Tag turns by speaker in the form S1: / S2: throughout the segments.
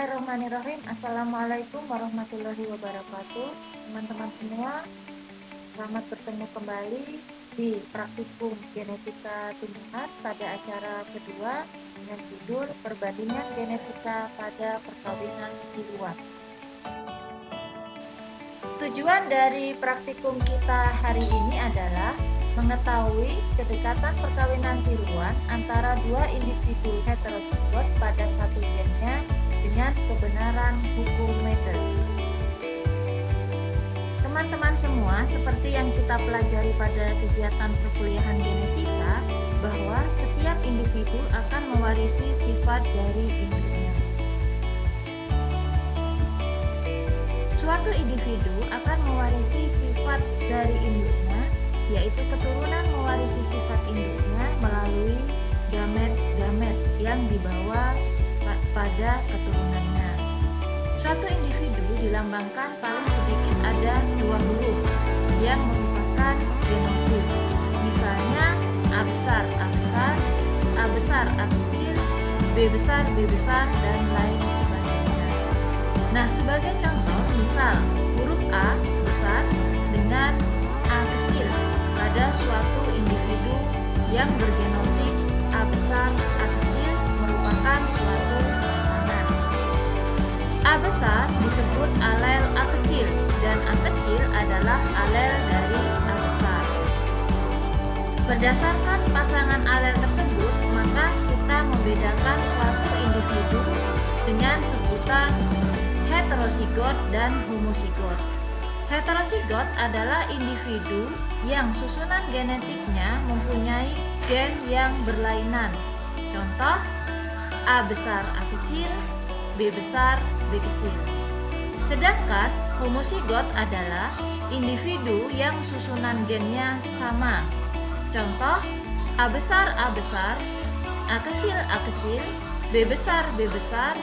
S1: Bismillahirrahmanirrahim. Assalamualaikum warahmatullahi wabarakatuh. Teman-teman semua, selamat bertemu kembali di praktikum genetika tumbuhan pada acara kedua dengan judul perbandingan genetika pada perkawinan tiruan. Tujuan dari praktikum kita hari ini adalah mengetahui kedekatan perkawinan tiruan antara dua individu heterozigot pada satu gennya dengan kebenaran hukum Mendel. Teman-teman semua, seperti yang kita pelajari pada kegiatan perkuliahan genetika, bahwa setiap individu akan mewarisi sifat dari induknya. Suatu individu akan mewarisi sifat dari induknya, yaitu keturunan mewarisi sifat induknya melalui gamet-gamet yang dibawa pada keturunannya. Suatu individu dilambangkan paling sedikit ada dua huruf yang merupakan genotip. Misalnya A besar A besar, A besar A kecil, B besar B besar, dan lain sebagainya. Nah, sebagai contoh, misal huruf A besar dengan A kecil pada suatu individu yang bergenotip A besar A kecil merupakan suatu pasangan. A besar disebut alel A kecil dan A kecil adalah alel dari A besar. Berdasarkan pasangan alel tersebut, maka kita membedakan suatu individu dengan sebutan heterozigot dan homozigot. Heterozigot adalah individu yang susunan genetiknya mempunyai gen yang berlainan. Contoh, A besar A kecil, B besar B kecil. Sedangkan homozigot adalah individu yang susunan gennya sama. Contoh, A besar A besar, A kecil A kecil, B besar B besar,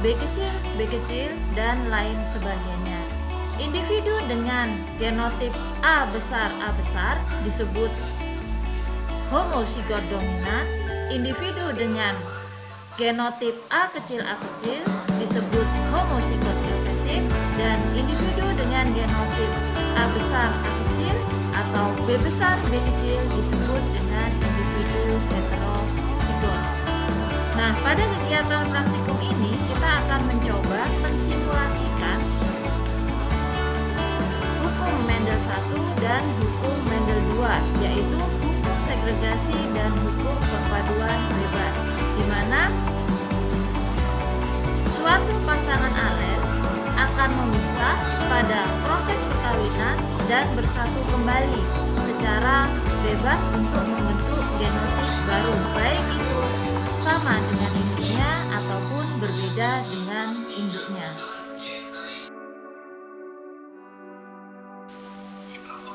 S1: B kecil, dan lain sebagainya. Individu dengan genotip A besar disebut homozigot dominan. Individu dengan genotip A kecil disebut homozigot resesif, dan individu dengan genotip A besar A kecil atau B besar B kecil disebut dengan individu heterozigot. Nah, pada kegiatan praktikum ini kita akan mencoba mensimulasikan hukum Mendel 1 dan hukum Mendel 2, yaitu hukum segregasi dan hukum perpaduan bebas, di mana suatu pasangan alel akan memisah pada proses perkawinan dan bersatu kembali secara bebas untuk membentuk genotip baru, baik itu sama dengan induknya ataupun berbeda dengan induknya.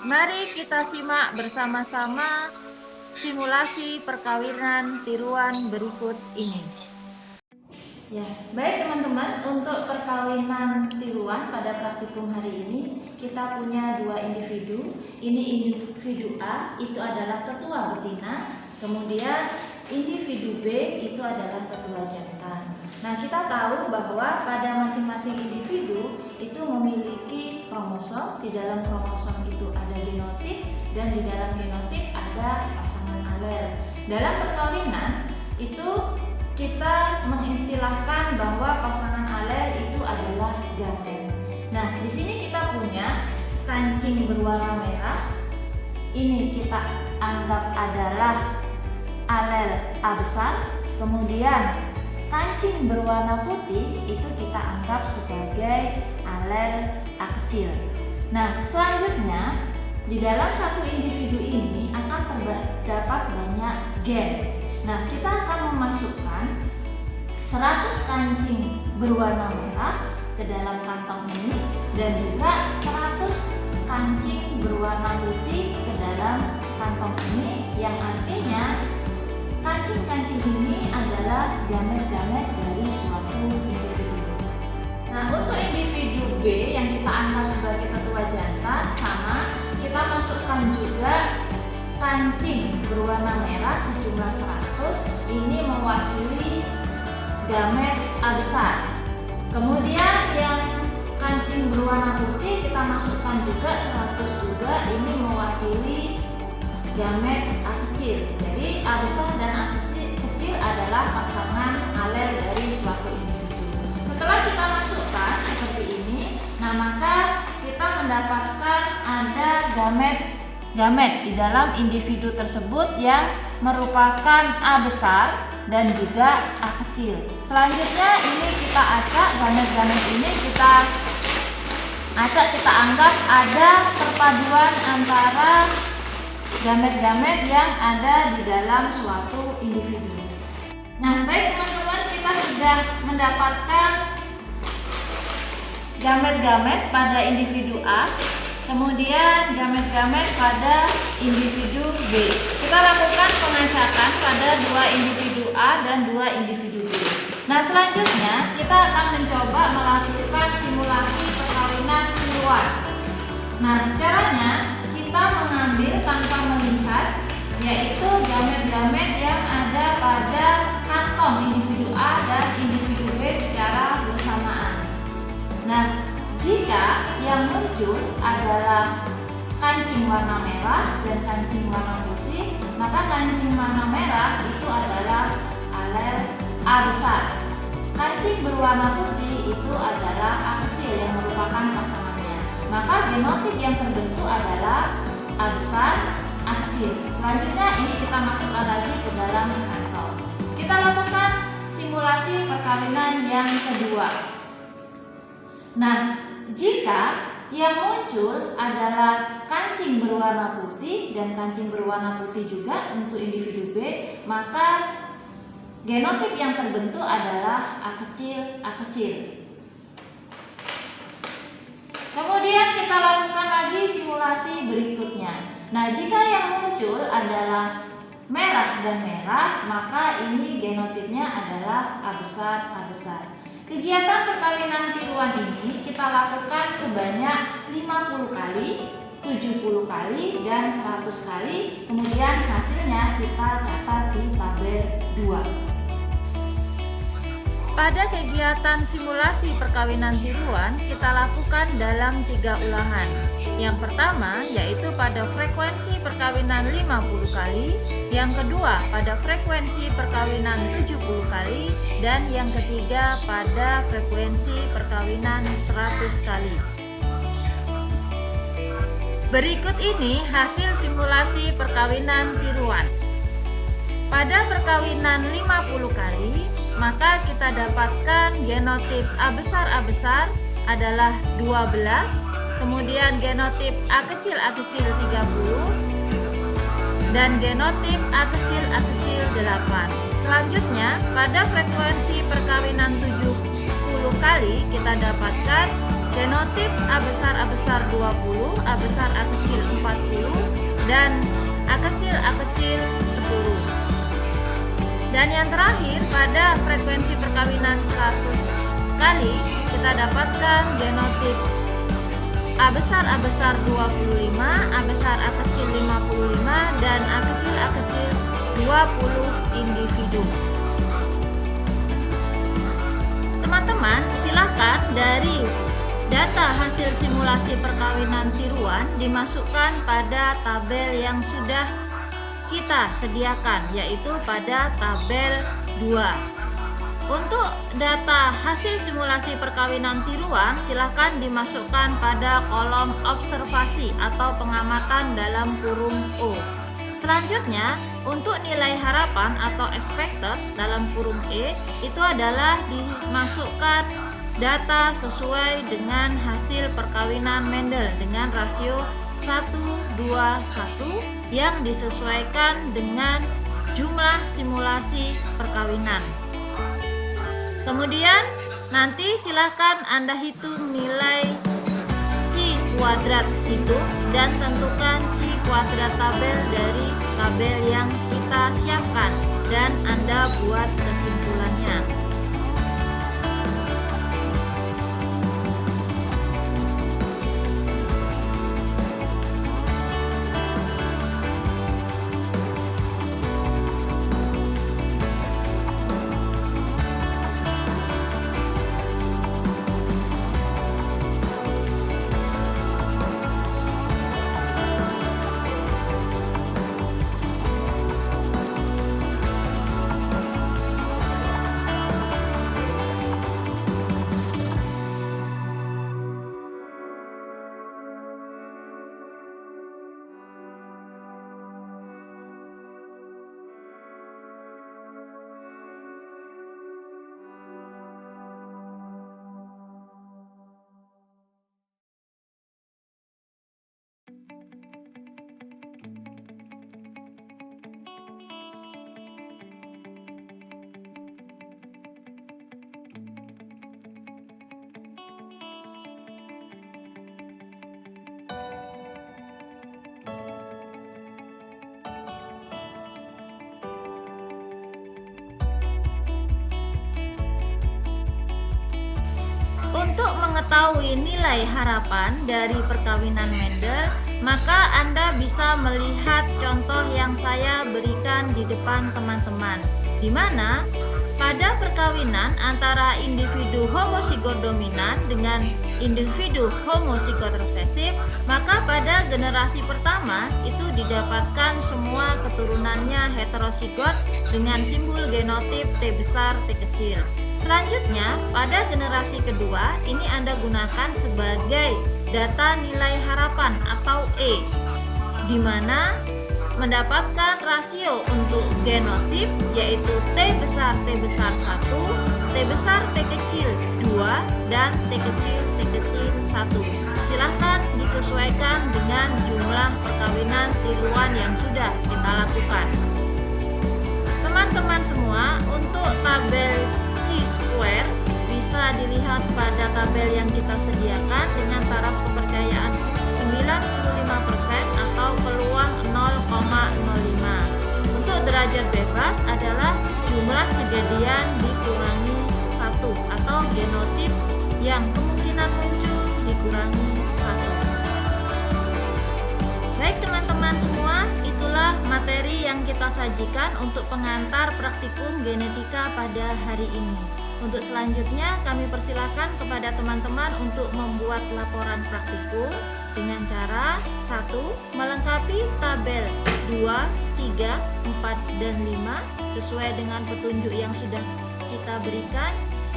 S1: Mari kita simak bersama-sama simulasi perkawinan tiruan berikut ini.
S2: Ya, baik teman-teman, untuk perkawinan tiruan pada praktikum hari ini kita punya dua individu. Ini individu A, itu adalah tetua betina, kemudian individu B itu adalah tetua jantan. Nah, kita tahu bahwa pada masing-masing individu itu memiliki kromosom. Di dalam kromosom itu ada genotip, dan di dalam genotip ada pasangan alel. Dalam perkawinan itu kita mengistilahkan bahwa pasangan alel itu adalah gamet. Nah, di sini kita punya kancing berwarna merah. Ini kita anggap adalah alel A besar. Kemudian kancing berwarna putih itu kita anggap sebagai alel A kecil. Nah, selanjutnya di dalam satu individu ini akan terdapat banyak gen. Nah, kita akan memasukkan 100 kancing berwarna merah ke dalam kantong ini, dan juga 100 kancing berwarna putih ke dalam kantong ini, yang artinya kancing-kancing ini adalah gamet-gamet dari suatu individu. Nah, untuk individu B yang kita anggap sebagai tetua jantan, sama, kita masukkan juga kancing berwarna merah sejumlah 100. Ini mewakili gamet A besar. Kemudian yang kancing berwarna putih kita masukkan juga 100 juga, ini mewakili gamet A kecil. Jadi A besar dan A kecil adalah pasangan alel dari suatu individu. Setelah kita masukkan seperti ini, nah maka kita mendapatkan ada gamet di dalam individu tersebut yang merupakan A besar dan juga A kecil. Selanjutnya ini kita acak, gamet-gamet ini kita acak, kita anggap ada perpaduan antara gamet-gamet yang ada di dalam suatu individu. Nah, baik teman-teman, kita sudah mendapatkan gamet-gamet pada individu A, kemudian gamet-gamet pada individu B. Kita lakukan pengacakan pada dua individu A dan dua individu B. Nah, selanjutnya kita akan mencoba melakukan simulasi perkawinan tiruan. Nah, caranya kita mengambil tanpa melihat, yaitu gamet-gamet yang ada pada kantong individu A dan individu B secara bersamaan. Nah, jika yang muncul adalah kancing warna merah dan kancing warna putih, maka kancing warna merah itu adalah alel A besar. Kancing berwarna putih itu adalah A kecil yang merupakan pasangannya. Maka genotip yang terbentuk adalah A besar, A kecil. Selanjutnya ini kita masukkan lagi ke dalam kantong. Kita lakukan simulasi perkawinan yang kedua. Nah, jika yang muncul adalah kancing berwarna putih dan kancing berwarna putih juga untuk individu B, maka genotip yang terbentuk adalah A kecil, A kecil. Kemudian kita lakukan lagi simulasi berikutnya. Nah, jika yang muncul adalah merah dan merah, maka ini genotipnya adalah A besar, A besar. Kegiatan perkawinan tiruan ini kita lakukan sebanyak 50 kali, 70 kali, dan 100 kali. Kemudian hasilnya kita catat di tabel 2.
S1: Pada kegiatan simulasi perkawinan tiruan, kita lakukan dalam 3 ulangan. Yang pertama yaitu pada frekuensi perkawinan 50 kali, yang kedua pada frekuensi perkawinan 70 kali, dan yang ketiga pada frekuensi perkawinan 100 kali. Berikut ini hasil simulasi perkawinan tiruan. Pada perkawinan 50 kali, maka kita dapatkan genotip A besar adalah 12, kemudian genotip A kecil 30, dan genotip A kecil 8. Selanjutnya, pada frekuensi perkawinan 70 kali, kita dapatkan genotip A besar 20, A kecil 40, dan A kecil 10. Dan yang terakhir, pada frekuensi perkawinan 100 kali, kita dapatkan genotip A besar 25, A kecil 55, dan A kecil 20 individu. Teman-teman, silakan dari data hasil simulasi perkawinan tiruan dimasukkan pada tabel yang sudah kita sediakan, yaitu pada tabel 2. Untuk data hasil simulasi perkawinan tiruan silahkan dimasukkan pada kolom observasi atau pengamatan dalam kurung O. Selanjutnya, untuk nilai harapan atau expected dalam kurung E itu adalah dimasukkan data sesuai dengan hasil perkawinan Mendel dengan rasio 1:1 yang disesuaikan dengan jumlah simulasi perkawinan. Kemudian nanti silakan Anda hitung nilai Chi kuadrat itu dan tentukan Chi kuadrat tabel dari tabel yang kita siapkan dan Anda buat kesimpulannya. mengetahui nilai harapan dari perkawinan Mendel, maka Anda bisa melihat contoh yang saya berikan di depan teman-teman, di mana pada perkawinan antara individu homozigot dominan dengan individu homozigot resesif, maka pada generasi pertama itu didapatkan semua keturunannya heterozigot dengan simbol genotip T besar T kecil. Selanjutnya, pada generasi kedua ini Anda gunakan sebagai data nilai harapan atau E, di mana mendapatkan rasio untuk genotip yaitu T besar 1, T besar T kecil 2, dan T kecil 1. Silahkan disesuaikan dengan jumlah perkawinan tiruan yang sudah kita lakukan. Teman-teman semua, untuk tabel Chi-square bisa dilihat pada tabel yang kita sediakan dengan taraf kepercayaan 95% atau peluang 0,05. Untuk derajat bebas adalah jumlah kejadian dikurangi 1 atau genotip yang kemungkinan muncul dikurangi 1. Baik teman-teman semua, itulah materi yang kita sajikan untuk pengantar praktikum genetika pada hari ini. Untuk selanjutnya kami persilakan kepada teman-teman untuk membuat laporan praktikum dengan cara 1. Melengkapi tabel 2, 3, 4, dan 5 sesuai dengan petunjuk yang sudah kita berikan.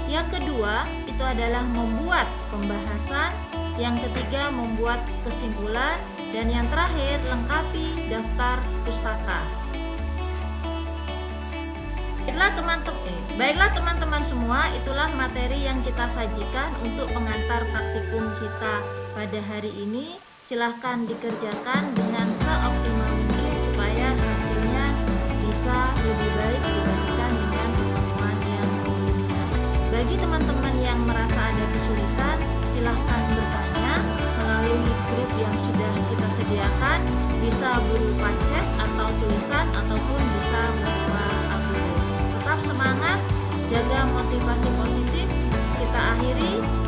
S1: Yang kedua itu adalah membuat pembahasan. Yang ketiga membuat kesimpulan. Dan yang terakhir lengkapi daftar pustaka. Baiklah teman-teman semua, itulah materi yang kita sajikan untuk pengantar praktikum kita pada hari ini. Silahkan dikerjakan dengan seoptimal mungkin supaya hasilnya bisa lebih baik dibandingkan dengan pertemuan yang sebelumnya. Bagi teman-teman yang merasa ada kesulitan, silahkan bertanya melalui grup yang sudah kita sediakan, bisa berupa chat atau tulisan ataupun bisa berupa audio. Tetap semangat, jaga motivasi positif. Kita akhiri.